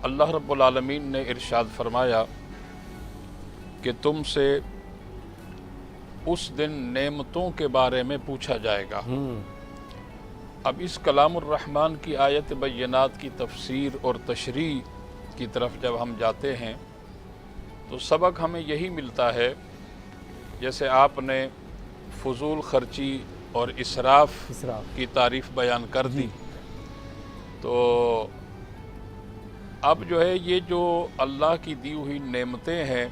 اللہ رب العالمین نے ارشاد فرمایا کہ تم سے اس دن نعمتوں کے بارے میں پوچھا جائے گا۔ اب اس کلام الرحمن کی آیت بینات کی تفسیر اور تشریح کی طرف جب ہم جاتے ہیں تو سبق ہمیں یہی ملتا ہے، جیسے آپ نے فضول خرچی اور اسراف کی تعریف بیان کر دی، تو اب جو ہے یہ جو اللہ کی دی ہوئی نعمتیں ہیں،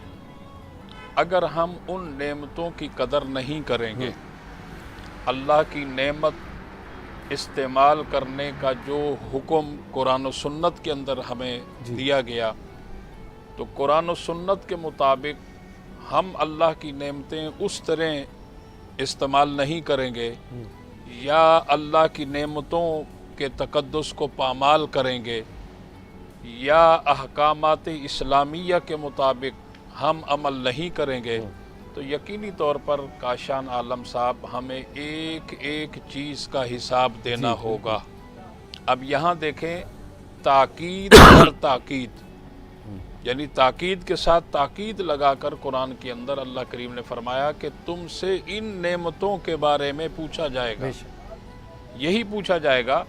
اگر ہم ان نعمتوں کی قدر نہیں کریں گے، اللہ کی نعمت استعمال کرنے کا جو حکم قرآن و سنت کے اندر ہمیں دیا گیا، تو قرآن و سنت کے مطابق ہم اللہ کی نعمتیں اس طرح استعمال نہیں کریں گے یا اللہ کی نعمتوں کے تقدس کو پامال کریں گے یا احکامات اسلامیہ کے مطابق ہم عمل نہیں کریں گے، تو یقینی طور پر کاشان عالم صاحب ہمیں ایک ایک چیز کا حساب دینا ہوگا۔ اب یہاں دیکھیں، تاکید پر تاکید، یعنی تاکید کے ساتھ تاکید لگا کر قرآن کے اندر اللہ کریم نے فرمایا کہ تم سے ان نعمتوں کے بارے میں پوچھا جائے گا۔ یہی پوچھا جائے گا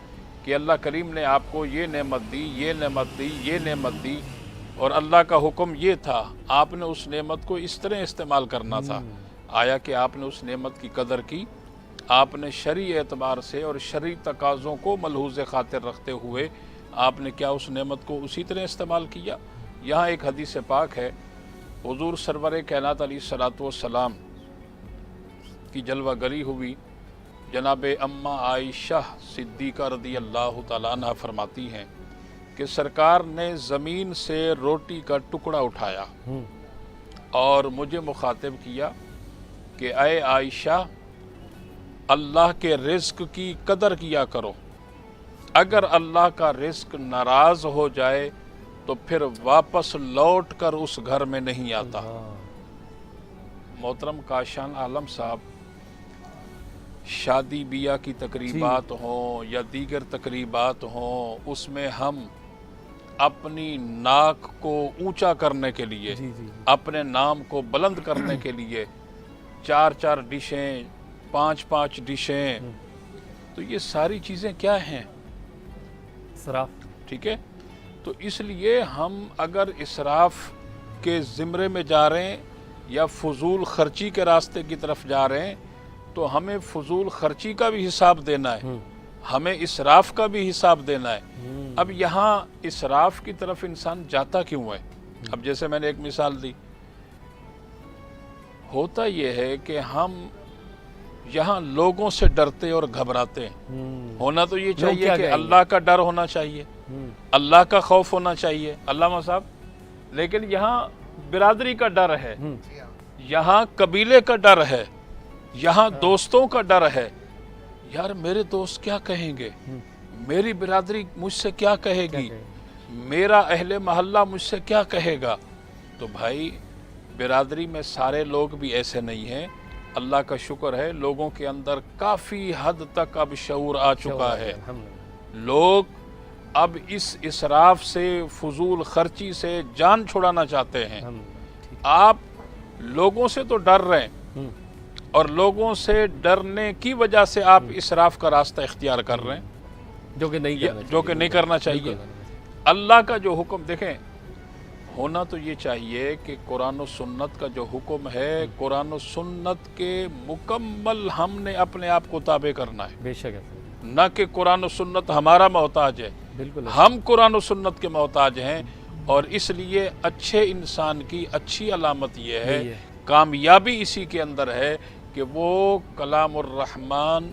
کہ اللہ کریم نے آپ کو یہ نعمت دی، یہ نعمت دی، یہ نعمت دی، اور اللہ کا حکم یہ تھا، آپ نے اس نعمت کو اس طرح استعمال کرنا تھا۔ آیا کہ آپ نے اس نعمت کی قدر کی؟ آپ نے شرعی اعتبار سے اور شرعی تقاضوں کو ملحوظ خاطر رکھتے ہوئے آپ نے کیا اس نعمت کو اسی طرح استعمال کیا؟ یہاں ایک حدیث پاک ہے، حضور سرور کائنات علیہ الصلوۃ والسلام کی جلوہ گری ہوئی جناب اماں عائشہ صدیقہ رضی اللہ تعالیٰ عنہ فرماتی ہیں کہ سرکار نے زمین سے روٹی کا ٹکڑا اٹھایا اور مجھے مخاطب کیا کہ اے عائشہ، اللہ کے رزق کی قدر کیا کرو، اگر اللہ کا رزق ناراض ہو جائے تو پھر واپس لوٹ کر اس گھر میں نہیں آتا۔ محترم کاشان عالم صاحب، شادی بیاہ کی تقریبات ہوں یا دیگر تقریبات ہوں، اس میں ہم اپنی ناک کو اونچا کرنے کے لیے، اپنے نام کو بلند کرنے کے لیے 4 ڈشیں، 5 ڈشیں، تو یہ ساری چیزیں کیا ہیں؟ اسراف۔ ٹھیک ہے، تو اس لیے ہم اگر اسراف کے زمرے میں جا رہے ہیں یا فضول خرچی کے راستے کی طرف جا رہے ہیں تو ہمیں فضول خرچی کا بھی حساب دینا ہے، ہمیں اسراف کا بھی حساب دینا ہے۔ اب یہاں اسراف کی طرف انسان جاتا کیوں ہے؟ اب جیسے میں نے ایک مثال دی، ہوتا یہ ہے کہ ہم یہاں لوگوں سے ڈرتے اور گھبراتے ہیں۔ ہونا تو یہ چاہیے کہ اللہ کا ڈر ہونا چاہیے، اللہ کا خوف ہونا چاہیے، علامہ صاحب، لیکن یہاں برادری کا ڈر ہے، یہاں قبیلے کا ڈر ہے، یہاں دوستوں کا ڈر ہے۔ یار میرے دوست کیا کہیں گے، میری برادری مجھ سے کیا کہے گی، میرا اہل محلہ مجھ سے کیا کہے گا؟ تو بھائی برادری میں سارے لوگ بھی ایسے نہیں ہیں، اللہ کا شکر ہے لوگوں کے اندر کافی حد تک اب شعور آ چکا ہے، لوگ اب اس اسراف سے، فضول خرچی سے جان چھڑانا چاہتے ہیں۔ آپ لوگوں سے تو ڈر رہے ہیں اور لوگوں سے ڈرنے کی وجہ سے آپ اسراف کا راستہ اختیار کر رہے ہیں، جو کہ نہیں کرنا چاہیے۔ اللہ کا جو حکم دیکھیں، ہونا تو یہ چاہیے کہ قرآن و سنت کا جو حکم ہے، قرآن و سنت کے مکمل ہم نے اپنے آپ کو تابع کرنا ہے، بے شک، نہ کہ قرآن و سنت ہمارا محتاج ہے، ہم قرآن و سنت کے محتاج ہیں۔ اور اس لیے اچھے انسان کی اچھی علامت یہ ہے، کامیابی اسی کے اندر ہے کہ وہ کلام الرحمن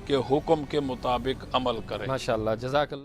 کے حکم کے مطابق عمل کرے۔ ماشاءاللہ، جزاک اللہ۔